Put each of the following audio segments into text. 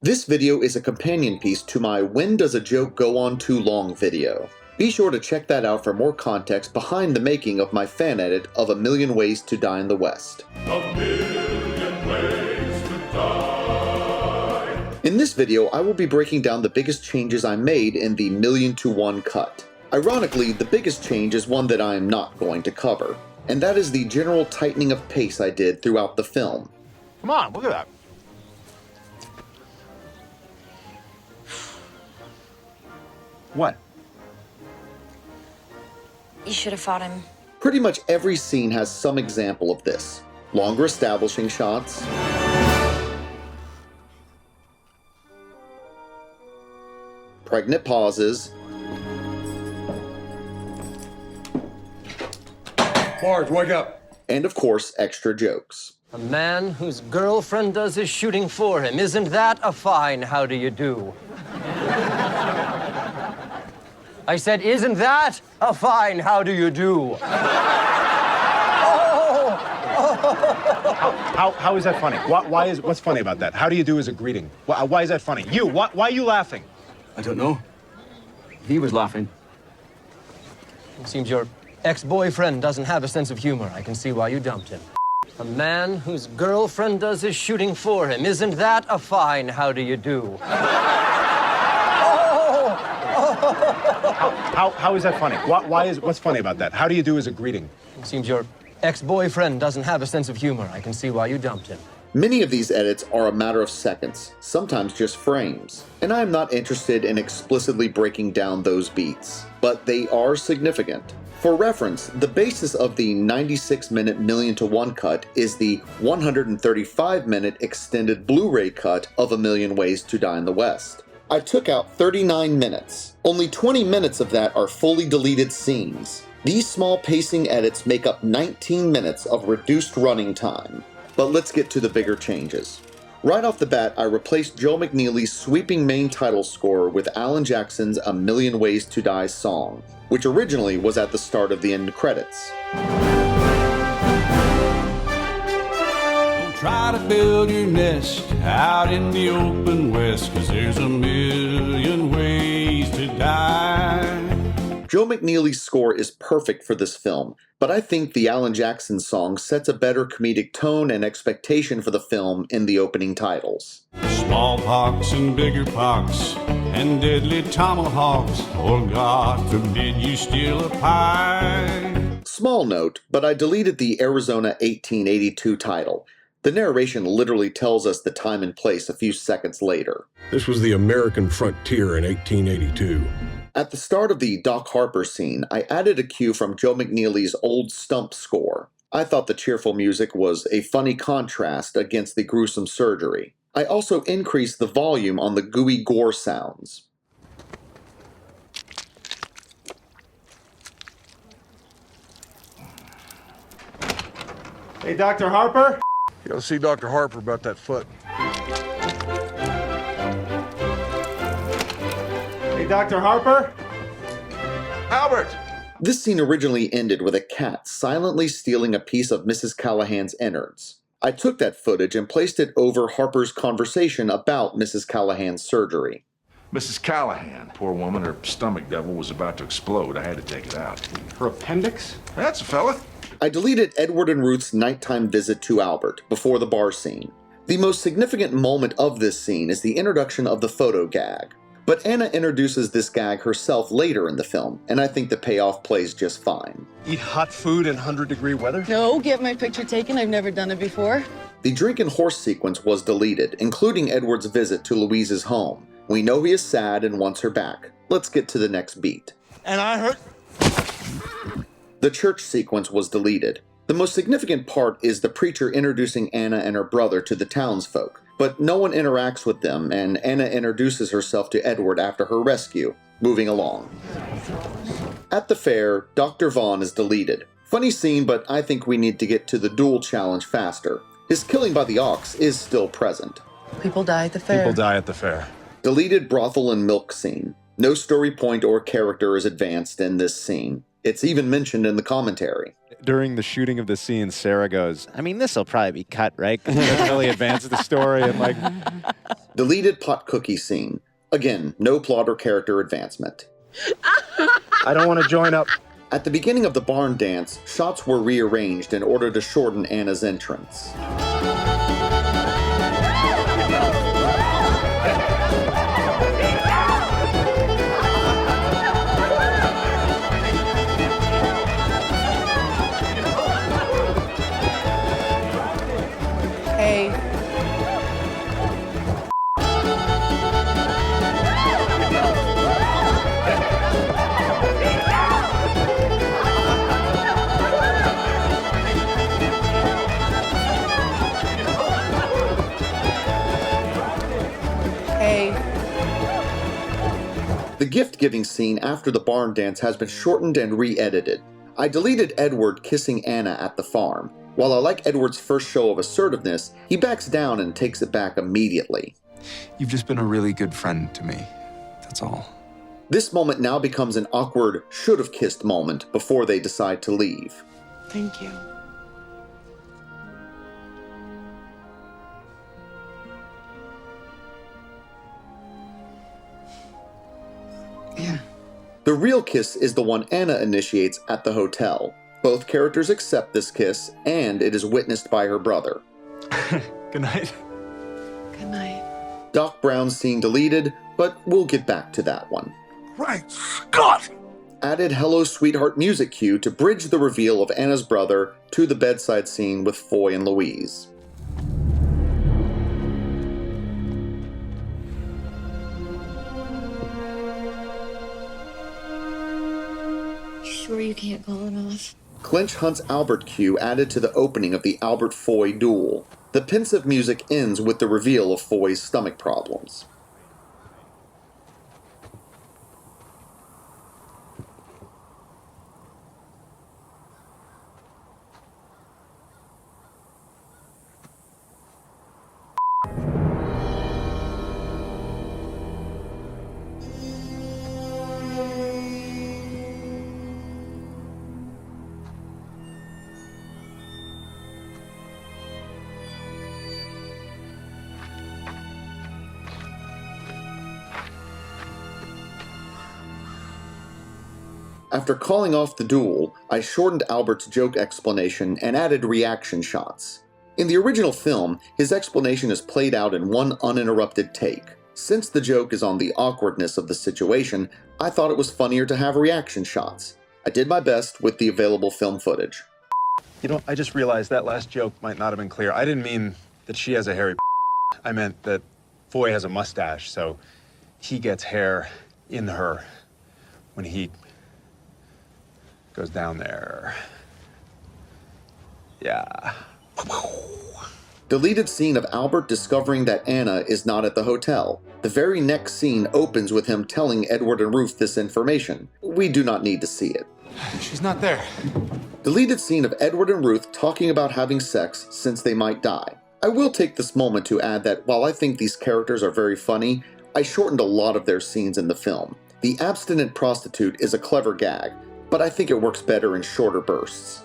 This video is a companion piece to my When Does a Joke Go On Too Long video. Be sure to check that out for more context behind the making of my fan edit of A Million Ways to Die in the West. A million ways to die. In this video, I will be breaking down the biggest changes I made in the 1,000,000-to-1 cut. Ironically, the biggest change is one that I am not going to cover, and that is the general tightening of pace I did throughout the film. Come on, look at that. What? You should have fought him. Pretty much every scene has some example of this. Longer establishing shots, pregnant pauses, Marge, wake up. and of course, extra jokes. A man whose girlfriend does his shooting for him. Isn't that a fine how do you do? I said, isn't that a fine how do you do? How is that funny? What's funny about that? How do you do as a greeting? Why is that funny? You, why are you laughing? I don't know. He was laughing. It seems your ex-boyfriend doesn't have a sense of humor. I can see why you dumped him. A man whose girlfriend does his shooting for him. Isn't that a fine how do you do? How is that funny? What's funny about that? How do you do as a greeting? It seems your ex-boyfriend doesn't have a sense of humor. I can see why you dumped him. Many of these edits are a matter of seconds, sometimes just frames, and I am not interested in explicitly breaking down those beats, but they are significant. For reference, the basis of the 96-minute 1,000,000-to-1 cut is the 135-minute extended Blu-ray cut of A Million Ways to Die in the West. I took out 39 minutes. Only 20 minutes of that are fully deleted scenes. These small pacing edits make up 19 minutes of reduced running time. But let's get to the bigger changes. Right off the bat, I replaced Joe McNeely's sweeping main title score with Alan Jackson's A Million Ways to Die song, which originally was at the start of the end credits. Don't try to build your nest out in the open west, 'cause there's a million ways to die. Joe McNeely's score is perfect for this film, but I think the Alan Jackson song sets a better comedic tone and expectation for the film in the opening titles. Smallpox and bigger pox and deadly tomahawks, or God forbid you steal a pie. Small note, but I deleted the Arizona 1882 title. The narration literally tells us the time and place a few seconds later. This was the American frontier in 1882. At the start of the Doc Harper scene, I added a cue from Joe McNeely's old Stump score. I thought the cheerful music was a funny contrast against the gruesome surgery. I also increased the volume on the gooey gore sounds. Hey, Dr. Harper? You gotta see Dr. Harper about that foot. Hey, Dr. Harper? Albert! This scene originally ended with a cat silently stealing a piece of Mrs. Callahan's innards. I took that footage and placed it over Harper's conversation about Mrs. Callahan's surgery. Mrs. Callahan, poor woman, her stomach devil was about to explode. I had to take it out. Her appendix? That's a fella. I deleted Edward and Ruth's nighttime visit to Albert before the bar scene. The most significant moment of this scene is the introduction of the photo gag. But Anna introduces this gag herself later in the film, and I think the payoff plays just fine. Eat hot food in 100-degree weather? No, get my picture taken. I've never done it before. The drink and horse sequence was deleted, including Edward's visit to Louise's home. We know he is sad and wants her back. Let's get to the next beat. And I heard... The church sequence was deleted. The most significant part is the preacher introducing Anna and her brother to the townsfolk, but no one interacts with them, and Anna introduces herself to Edward after her rescue. Moving along. At the fair, Dr. Vaughn is deleted. Funny scene, but I think we need to get to the duel challenge faster. His killing by the ox is still present. People die at the fair. People die at the fair. Deleted brothel and milk scene. No story point or character is advanced in this scene. It's even mentioned in the commentary. during the shooting of the scene, Sarah goes, I mean, this will probably be cut, right? Because it doesn't really advance the story. And like, Deleted pot cookie scene. Again, no plot or character advancement. I don't want to join up. At the beginning of the barn dance, shots were rearranged in order to shorten Anna's entrance. Hey. Hey. The gift-giving scene after the barn dance has been shortened and re-edited. I deleted Edward kissing Anna at the farm. While I like Edward's first show of assertiveness, he backs down and takes it back immediately. You've just been a really good friend to me. That's all. This moment now becomes an awkward, should-have-kissed moment before they decide to leave. Thank you. Yeah. The real kiss is the one Anna initiates at the hotel. Both characters accept this kiss, and it is witnessed by her brother. Good night. Good night. Doc Brown's scene deleted, but we'll get back to that one. Right, Scott! Added Hello Sweetheart music cue to bridge the reveal of Anna's brother to the bedside scene with Foy and Louise. Sure you can't call it off? Clinch Hunt's Albert cue added to the opening of the Albert-Foy duel. The pensive music ends with the reveal of Foy's stomach problems. After calling off the duel, I shortened Albert's joke explanation and added reaction shots. In the original film, his explanation is played out in one uninterrupted take. Since the joke is on the awkwardness of the situation, I thought it was funnier to have reaction shots. I did my best with the available film footage. You know, I just realized that last joke might not have been clear. I didn't mean that she has a hairy I meant that Foy has a mustache, so he gets hair in her when he goes down there. Yeah. Deleted scene of Albert discovering that Anna is not at the hotel. The very next scene opens with him telling Edward and Ruth this information. We do not need to see it. She's not there. Deleted scene of Edward and Ruth talking about having sex since they might die. I will take this moment to add that while I think these characters are very funny, I shortened a lot of their scenes in the film. The abstinent prostitute is a clever gag, but I think it works better in shorter bursts.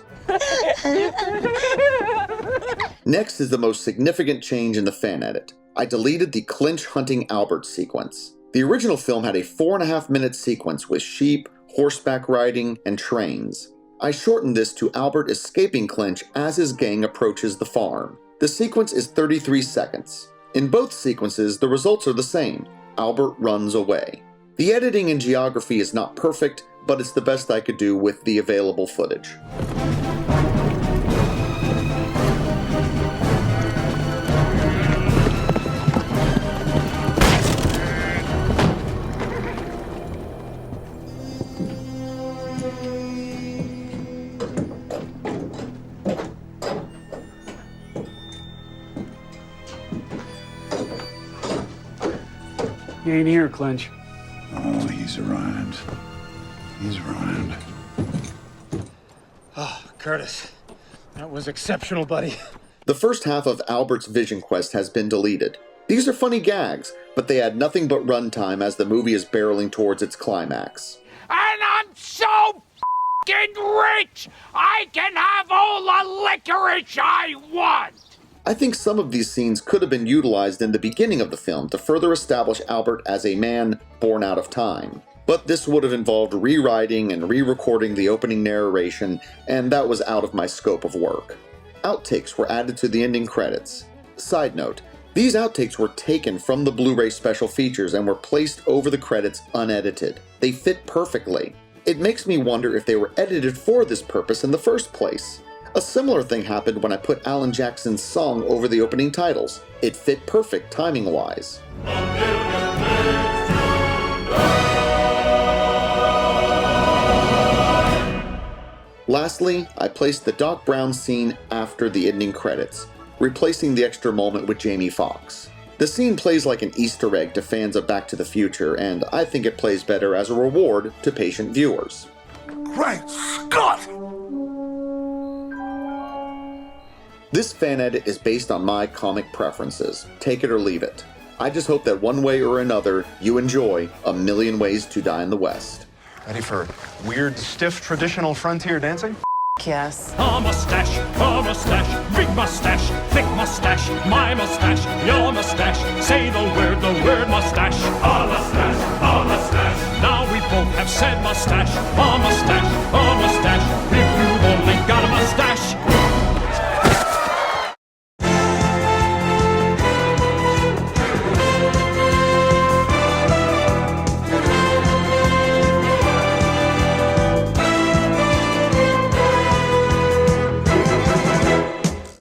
Next is the most significant change in the fan edit. I deleted the clinch hunting Albert sequence. The original film had a 4.5-minute sequence with sheep, horseback riding, and trains. I shortened this to Albert escaping Clinch as his gang approaches the farm. The sequence is 33 seconds. In both sequences, the results are the same. Albert runs away. The editing and geography is not perfect, but it's the best I could do with the available footage. He ain't here, Clinch. Oh, he's around. He's around. Oh, Curtis. That was exceptional, buddy. The first half of Albert's vision quest has been deleted. These are funny gags, but they add nothing but runtime as the movie is barreling towards its climax. And I'm so fucking rich! I can have all the licorice I want! I think some of these scenes could have been utilized in the beginning of the film to further establish Albert as a man born out of time. But this would have involved rewriting and re-recording the opening narration, and that was out of my scope of work. Outtakes were added to the ending credits. Side note, these outtakes were taken from the Blu-ray special features and were placed over the credits unedited. They fit perfectly. It makes me wonder if they were edited for this purpose in the first place. A similar thing happened when I put Alan Jackson's song over the opening titles. It fit perfect timing-wise. Lastly, I placed the Doc Brown scene after the ending credits, replacing the extra moment with Jamie Foxx. The scene plays like an Easter egg to fans of Back to the Future, and I think it plays better as a reward to patient viewers. Great Scott! This fan edit is based on my comic preferences. Take it or leave it. I just hope that one way or another, you enjoy A Million Ways to Die in the West. Ready for weird, stiff, traditional frontier dancing? Yes. A mustache, big mustache, thick mustache, my mustache, your mustache. Say the word mustache. A mustache, a mustache. Now we both have said mustache, a mustache.